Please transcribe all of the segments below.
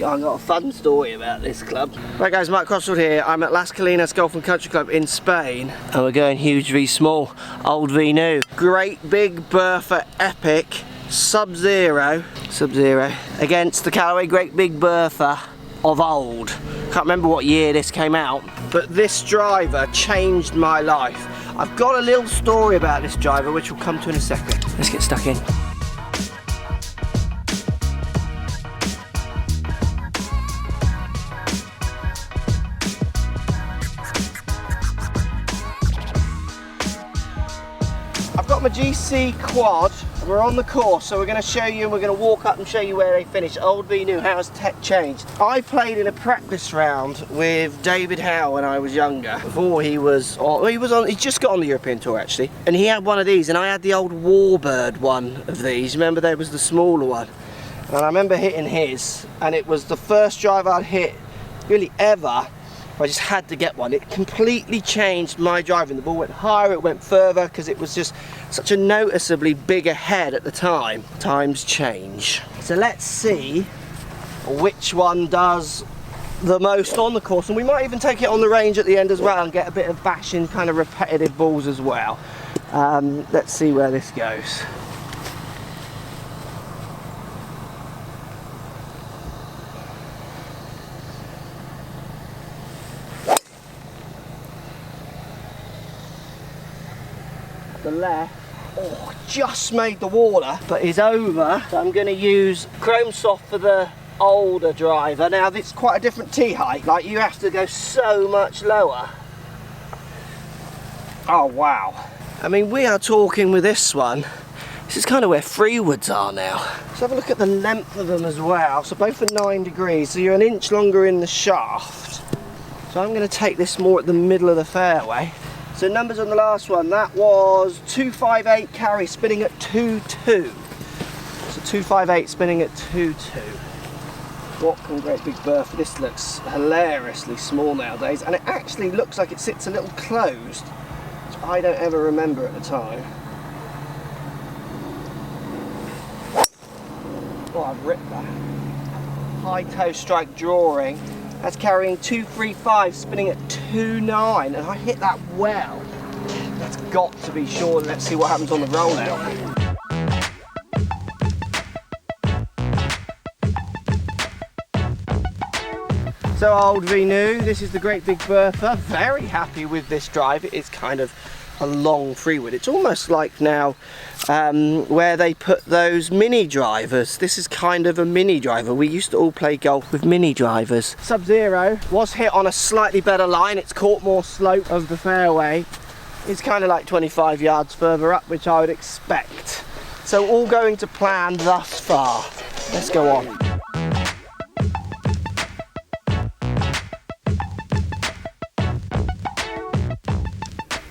I've got a fun story about this club. Right guys, Mark Crossfield here. I'm at Las Colinas Golf and Country Club in Spain. And we're going huge v small, old v new. Great Big Bertha Epic Sub-Zero against the Callaway Great Big Bertha of old. Can't remember what year this came out, but this driver changed my life. I've got a little story about this driver which we'll come to in a second. Let's get stuck in. I've got my GC quad. We're on the course, so we're going to show you, and we're going to walk up and show you where they finish. Old v new, how's tech changed? I played in a practice round with David Howe when I was younger. Before he just got on the European Tour actually, and he had one of these, and I had the old Warbird one of these. Remember, there was the smaller one, and I remember hitting his, and it was the first drive I'd hit really ever. I just had to get one. It completely changed my driving. The ball went higher, it went further, because it was just such a noticeably bigger head at the time. Times change. So let's see which one does the most on the course, and we might even take it on the range at the end as well and get a bit of bashing, kind of repetitive balls as well. Let's see where this goes. The left, oh, just made the water, but is over. So I'm going to use Chrome Soft for the older driver. Now this is quite a different tee height, like you have to go so much lower. Oh wow. I mean, we are talking with this one, this is kind of where freewoods are now. Let's have a look at the length of them as well. So both are 9 degrees, so you're an inch longer in the shaft. So I'm going to take this more at the middle of the fairway. So numbers on the last one, that was 258 carry spinning at 2-2. So 258 spinning at 2-2. What can Great Big Bertha? This looks hilariously small nowadays, and it actually looks like it sits a little closed, which I don't ever remember at the time. Oh, I've ripped that. High toe strike drawing. That's carrying 235, spinning at 2.9, and I hit that well. That's got to be sure. Let's see what happens on the rollout. So old v new, this is the Great Big Bertha. Very happy with this drive. It is kind of a long freewood. It's almost like now where they put those mini drivers. This is kind of a mini driver. We used to all play golf with mini drivers. Sub-Zero was hit on a slightly better line. It's caught more slope of the fairway. It's kind of like 25 yards further up, which I would expect. So all going to plan thus far. Let's go on.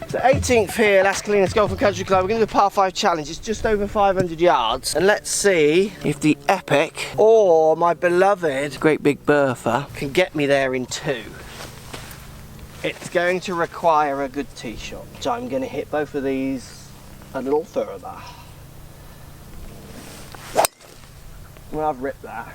So 18th here, Las Colinas Golf and Country Club. We're going to do a par 5 challenge. It's just over 500 yards. And let's see if the Epic or my beloved Great Big Bertha can get me there in 2. It's going to require a good tee shot. So I'm going to hit both of these a little further. Well, I've ripped that.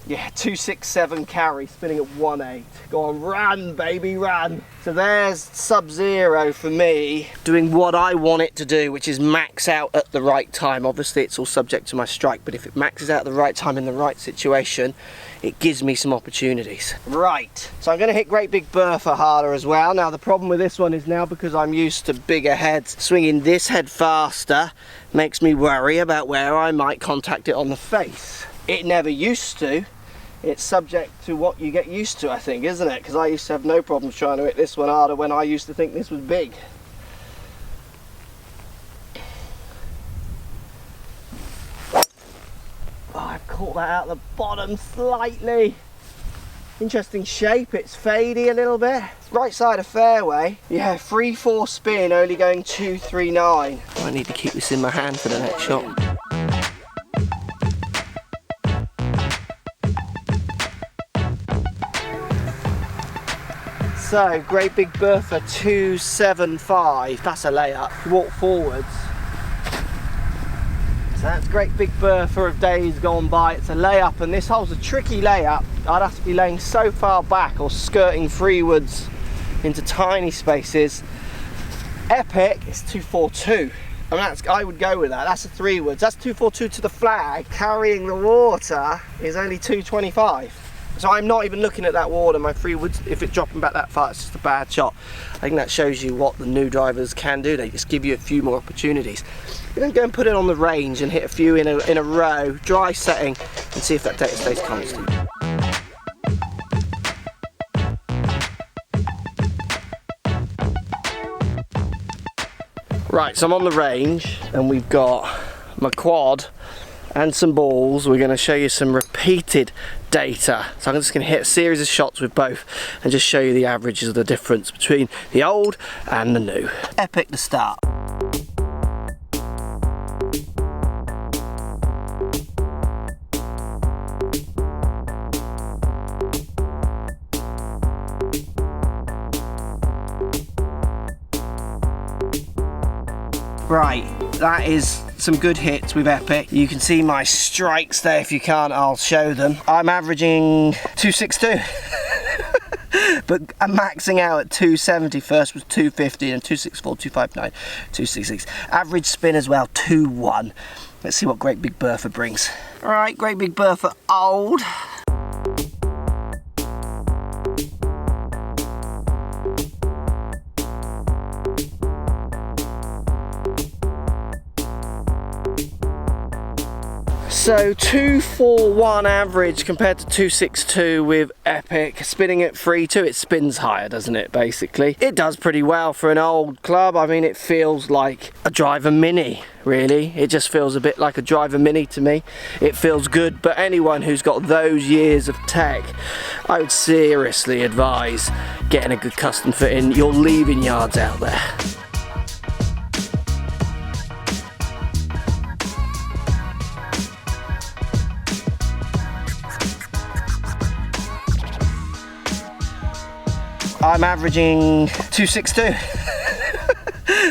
Yeah, 267 carry, spinning at 1.8. Go on, run, baby, run. So there's Sub-Zero for me, doing what I want it to do, which is max out at the right time. Obviously, it's all subject to my strike, but if it maxes out at the right time in the right situation, it gives me some opportunities. Right, so I'm going to hit Great Big Bertha harder as well. Now, the problem with this one is now, because I'm used to bigger heads, swinging this head faster makes me worry about where I might contact it on the face. It never used to. It's subject to what you get used to, I think, isn't it? Because I used to have no problems trying to hit this one harder when I used to think this was big. Oh, I've caught that out the bottom slightly. Interesting shape, it's fadey a little bit. Right side of fairway. Yeah, 3-4 spin, only going 239. I need to keep this in my hand for the next shot. So, Great Big Bertha 275, that's a layup. Walk forwards. So that's Great Big Bertha of days gone by. It's a layup, and this hole's a tricky layup. I'd have to be laying so far back or skirting freewards into tiny spaces. Epic is 242. I mean, I would go with that. That's a 3 woods. That's 242 to the flag. Carrying the water is only 225. So I'm not even looking at that water. My 3 woods, if it's dropping back that far, it's just a bad shot. I think that shows you what the new drivers can do. They just give you a few more opportunities. You then go and put it on the range and hit a few in a row, dry setting, and see if that data stays constant. Right, so I'm on the range and we've got my quad and some balls. We're going to show you some repeated data. So I'm just going to hit a series of shots with both and just show you the averages of the difference between the old and the new. Epic to start. Right, that is some good hits with Epic. You can see my strikes there. If you can't, I'll show them. I'm averaging 262. But I'm maxing out at 270. First was 250 and 264, 259, 266. Average spin as well, 2-1. Let's see what Great Big Bertha brings. All right, Great Big Bertha old. So 241 average compared to 262 with Epic. Spinning at 3.2, it spins higher, doesn't it, basically? It does pretty well for an old club. I mean, it feels like a driver mini, really. It just feels a bit like a driver mini to me. It feels good, but anyone who's got those years of tech, I would seriously advise getting a good custom fit in. You're leaving yards out there. I'm averaging 262.